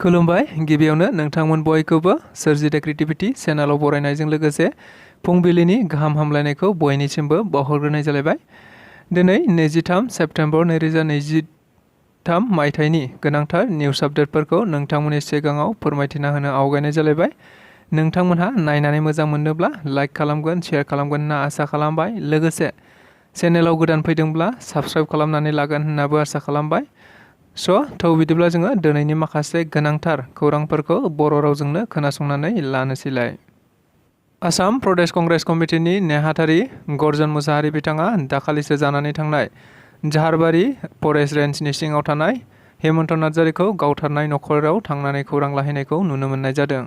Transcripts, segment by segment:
खुलुमबाय गिबियावनो नोंथांमोन बयखौबो सोरजि द क्रिएटिविटी चेनेलाव बरायनायजों लोगोसे फुंबिलिनि गाहाम हामलायनायखौ बयनिसिमबो बावहरग्रोनाय जालायबाय। दिनै 23 सेप्टेम्बर 2023 मायथाइनि गोनांथार निउस आपडेटफोरखौ नोंथांमोननि सिगाङाव फोरमायथिना होनो आवगायनाय जालायबाय। नोंथांमोनहा नायनानै मोजां मोनोब्ला लाइक खालामगोन, शेयार खालामगोन होनना आसा खालामबाय। लोगोसे चेनेलाव गोदान फैदोंब्ला साबस्क्राइब खालामनानै लागोन होननाबो आसा खालामबाय। बिदिब्ला जोङो दिनैनि माखासे गोनांथार खौरांफोरखौ बर' रावजोंनो खोनासंनानै लानोसैलाय। आसाम प्रदेश कंग्रेस कमिटिनि नेहाथारि गर्जन मुसाहारि बिथाङा दाखालिसो जानानै थांनाय झारबारि फरेस्ट रेन्जनि सिङाव थानाय हेमन्त नार्जारिखौ गावथारनाय नखराव थांनानै खौरां लाहैनायखौ नुनो मोननाय जादों।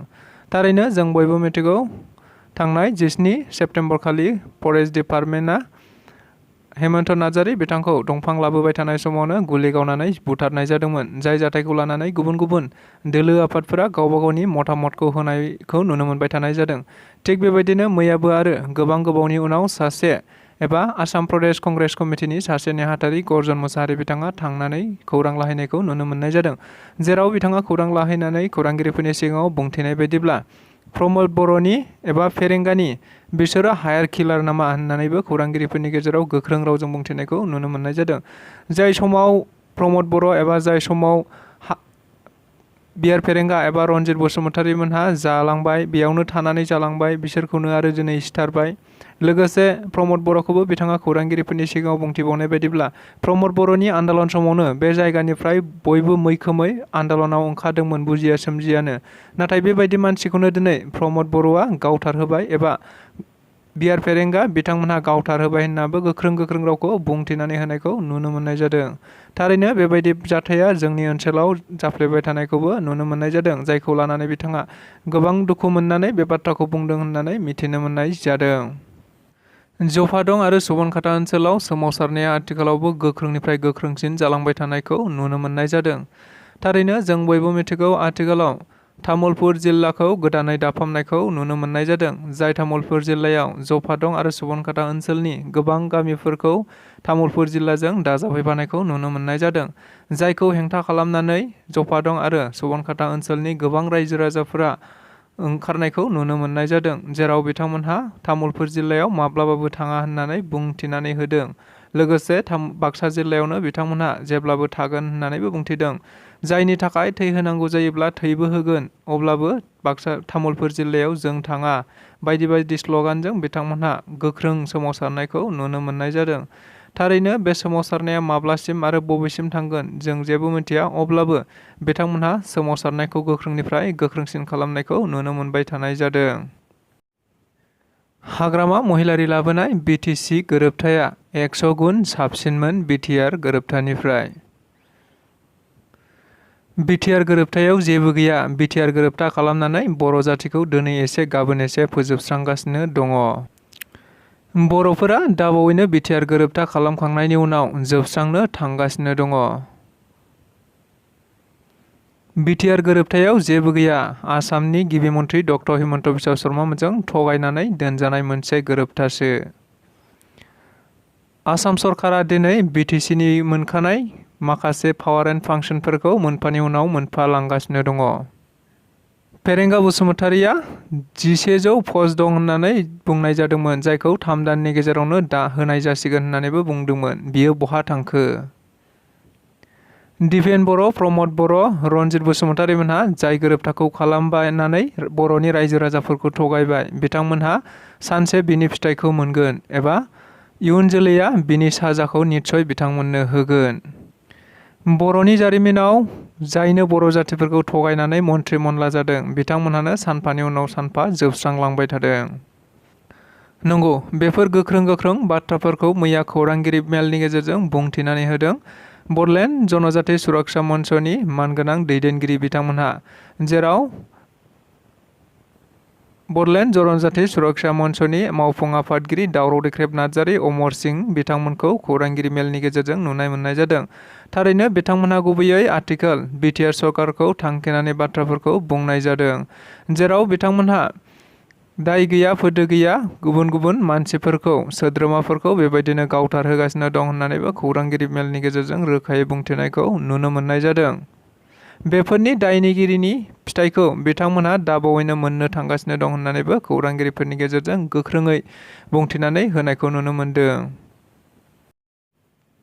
थारैनो जों बयबो मिथिगौ, थांनाय 17 सेप्तेम्बर खालि फरेस्ट डिपार्टमेन्टआ हेमन्त नार्जारि बिथांखौ दंफां लाबोबाय थानाय समावनो गुलि गावनानै बुथारनाय जादोंमोन। जाय जाथायखौ लानानै गुबुन गुबुन दोलो आफादफोरा गावबा गावनि मतामतखौ होनायखौ नुनो मोनबाय थानाय जादों। थिग बेबायदिनो मैयाबो आरो गोबावनि उनाव सासे एबा आसाम प्रदेश कंग्रेस कमिटिनि सासे नेहाथारि गर्जन मुसाहारि बिथाङा थांनानै खौरां लाहैनायखौ नुनो मोननाय जादों। जेराव बिथाङा खौरां लाहैनानै खौरांगिरिफोरनि सिगाङाव बुंथिनाय बायदिब्ला प्रमद बर'नि एबा फेरेंगानि बिसोरो हायार किलार नामा होननानैबो खौरांगिरिफोरनि गेजेराव गोख्रों रावजों बुंथिनायखौ नुनो मोननाय जादों। जाय समाव प्रमद बर' एबा जाय समाव बिआर फेरेंगा एबा रनजित बसुमतारी मोनहा जालांबाय, बेयावनो थानानै जालांबाय, बिसोरखौनो आरो दिनै सिथारबाय। लोगोसे प्रमद बर'खौबो बिथाङा खौरांगिरिफोरनि सिगाङाव बुंथिबावनाय बायदिब्ला प्रमद बर'नि आन्दलन समावनो बे जायगानिफ्राय बयबो मैखोमै आन्दलनाव ओंखारदोंमोन बुजिया सोमजियानो। नाथाय बेबायदि मानसिखौनो दिनै प्रमद बर'आ गावथारहोबाय एबा बिआर फेरेंगा बिथांमोनहा गावथारहोबाय होननाबो गोख्रों रावखौ बुंथिनानै होनायखौ नुनो मोननाय जादों। थारैनो बेबायदि जाथाया जोंनि ओनसोलाव जाफ्लेबाय थानायखौबो नुनो मोननाय जादों। जायखौ लानानै बिथाङा गोबां दुखु मोननानै बे बाथ्राखौ बुंदों होननानै मिथिनो मोननाय जादों। जफादं आरो सुबनखाता ओनसोलाव सोमावसारनाया आथिखालावबो गोख्रोंनिफ्राय गोख्रोंसिन जालांबाय थानायखौ नुनो मोननाय जादों। थारैनो जों बयबो मिथिगौ, आथिखालाव तामुलपुर जिल्लाखौ गोदानै दाफामनायखौ नुनो मोननाय जादों। जाय तामुलपुर जिल्लायाव जफादं आरो सुबनखाता ओनसोलनि गोबां गामिफोरखौ तामुलपुर जिल्लाजों दाजाबफानायखौ नुनो मोननाय जादों। जायखौ हेंथा खालामनानै जफादं आरो सुबनखाता ओनसोलनि गोबां रायजो राजाफोरा ओंखारनायखौ नुनो मोननाय जादों। जेराव बिथांमोनहा तामुलपुर जिल्लायाव माब्लाबाबो थाङा होननानै बुंथिनानै होदों। लोगोसे बाक्सा जिल्लायावनो बिथांमोनहा जेब्लाबो थागोन होननानैबो बुंथिदों। जायनि थाखाय थै होनांगौ जायोब्ला थैबो होगोन, अब्लाबो तामुलपुर जिल्लायाव जों थाङा बायदि स्लगानजों बिथांमोनहा गोख्रों सोमावसारनायखौ नुनो मोननाय जादों। थारैनो बे सोमावसारनाया माब्लासिम आरो बबेसिम थांगोन जों जेबो मिथिया, अब्लाबो बिथांमोनहा सोमावसारनायखौ गोख्रोंनिफ्राय गोख्रोंसिन खालामनायखौ नुनो मोनबाय थानाय जादों। हाग्रामा महिलारि लाबोनाय बिटिसि गोरोबथाया 100 गुन साबसिनमोन बिटिआर गोरोबथानिफ्राय। बिटिआर गोरोबथायाव जेबो गैया। बिटिआर गोरोबथा खालामनानै बर' जातिखौ दिनै एसे गाबोन एसे फोजोबस्रांगासिनो दङ। बर'फोरा दाबावैनो बिटिआर गोरोबथा खालामखांनायनि उनाव जोबस्रांनो थांगासिनो दङ। बिटिआर गोरोबथायाव जेबो गैया। आसामनि गिबि मन्त्रि डक्टर हिमन्त बिश्व शर्माजों थगायनानै दोनजानाय मोनसे गोरोबथासो। आसाम सरकारा दिनै बिटिसिनि मोनखानाय माखासे पावार एन्ड फांसनफोरखौ मोनफानि उनाव मोनफा लांगासिनो दङ। फेरेंगा बसुमतारीया 1100 पस्ट दं होननानै बुंनाय जादोंमोन, जायखौ 3 दाननि गेजेरावनो होनाय जासिगोन होननानैबो बुंदोंमोन। बियो बहा थांखो? दिपेन बर', प्रमद बर', रनजित बसुमतारी मोनहा जाय गोरोबथाखौ खालामबायनानै बर'नि रायजो राजाफोरखौ थगायबाय, बिथांमोनहा सानसे बिनि फिथाइखौ मोनगोन एबा इयुन जोलैया बिनि साजाखौ निस्सय बिथांमोननो होगोन। बर'नि जारिमिनाव जायनो बर' जातिफोरखौ थगायनानै मन्त्रि मनला जादों, बिथांमोनहानो सानफानि उनाव सानफा जोबस्रांलांबाय थादों। नंगौ, बेफोर गोख्रों बाथ्राफोरखौ मैया खौरांगिरि मेलनि गेजेरजों बुंथिनानै होदों बड'लेण्ड जनजाति सुरक्षा मन्चनि मानगोनां दैदेनगिरि बिथांमोनहा। जेराव बड'लेण्ड जनजाति सुरक्षा मन्चनि मावफुं आफादगिरि दावराव देख्रेब नार्जारि, अमर सिंह बिथांमोनखौ खौरांगिरि मेलनि गेजेरजों नुनाय मोननाय जादों। थारैनो बिथांमोनहा गुबैयै आथिखाल बिटिआर सरकारखौ थांखिनानै बाथ्राफोरखौ बुंनाय जादों। जेराव बिथांमोनहा दाय गैया फोदो गैया गुबुन मानसिफोरखौ सोद्रोमाफोरखौ बेबायदिनो गावथारहोगासिनो दं होननानैबो खौरांगिरि मेलनि गेजेरजों रोखायै बुंथिनायखौ नुनो मोननाय जादों। बेफोरनि दायनिगिरिनि फिथाइखौ बिथांमोनहा दाबावैनो मोननो थांगासिनो दं होननानैबो खौरांगिरिफोरनि गेजेरजों गोख्रोङै बुंथिनानै होनायखौ नुनो मोन्दों।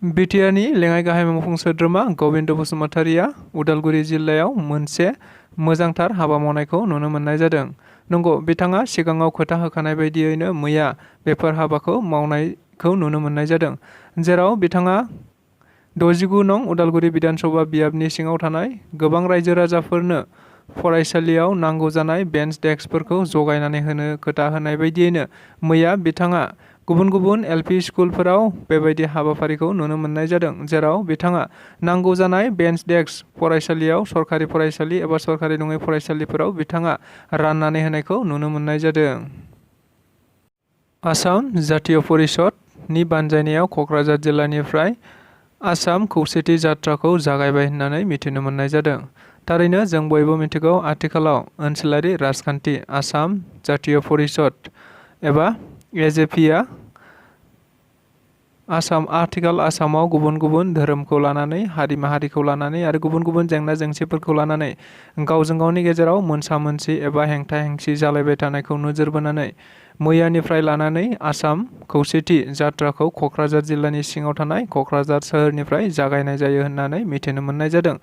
बिटिआरनि लेङाइ गाहाय मावफुं सोद्रोमा गबिन्द बसुमतारीया उदालगुरि जिल्लायाव मोनसे मोजांथार हाबा मावनायखौ नुनो मोननाय जादों। नंगौ, बिथाङा सिगाङाव खोथा होखानाय बायदियैनो मैया बेफोर हाबाखौ मावनायखौ नुनो मोननाय जादों, जेराव बिथाङा 69 नं उदालगुरि बिधानसभा बियाबनि सिङाव थानाय गोबां रायजो राजाफोरनो फरायसालियाव नांगौ जानाय बेन्च डेस्कफोरखौ जगायनानै होनो खोथा होनाय बायदियैनो मैया बिथाङा गुबुन गुबुन एलपि स्कुलफोराव बेबायदि हाबाफारिखौ नुनो मोननाय जादों, जेराव बिथाङा नांगौ जानाय बेन्च डेस्क फरायसालियाव सरकारि फरायसालि एबा सरकारि नङै फरायसालिफोराव बिथाङा राननानै होनायखौ नुनो मोननाय जादों। आसाम जातीय परिषदनि बानजायनायाव क'क्राझार जिल्लानिफ्राय आसाम खौसेथि जात्राखौ जागायबाय होननानै मिथिनो मोननाय जादों। थारैनो जों बयबो मिथिगौ, आथिखालाव ओनसोलारि राजखान्थि आसाम जातीय परिषद एबा एजेपिआ आसामाव गुबुन गुबुन धोरोमखौ लानानै, हारि माहारिखौ लानानै आरो गुबुन गुबुन जेंना जेंसिफोरखौ लानानै गावजों गावनि गेजेराव मोनसा मोनसि एबा हेंथा हेंसि जालायबाय थानायखौ नोजोर बोनानै मैयानिफ्राय लानानै आसाम खौसेथि जात्राखौ क'क्राझार जिल्लानि सिङाव थानाय क'क्राझार सोहोरनिफ्राय जागायनाय जायो होननानै मिथिनो मोननाय जादों।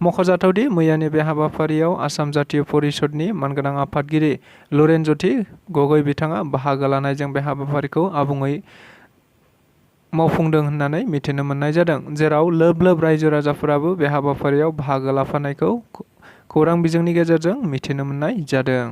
मख'जाथावदि मैयानि बे हाबाफारियाव आसाम जातीय परिषदनि मानगोनां आफादगिरि लुरेनज्यति गगৈ बिथाङा बाहागो लानायजों बे हाबाफारिखौ आबुङै मावफुंदों होननानै मिथिनो मोननाय जादों, जेराव लोब लोब रायजो राजाफोराबो बे हाबाफारियाव बाहागो लाफानायखौ खौरां बिजोंनि गेजेरजों मिथिनो मोननाय जादों।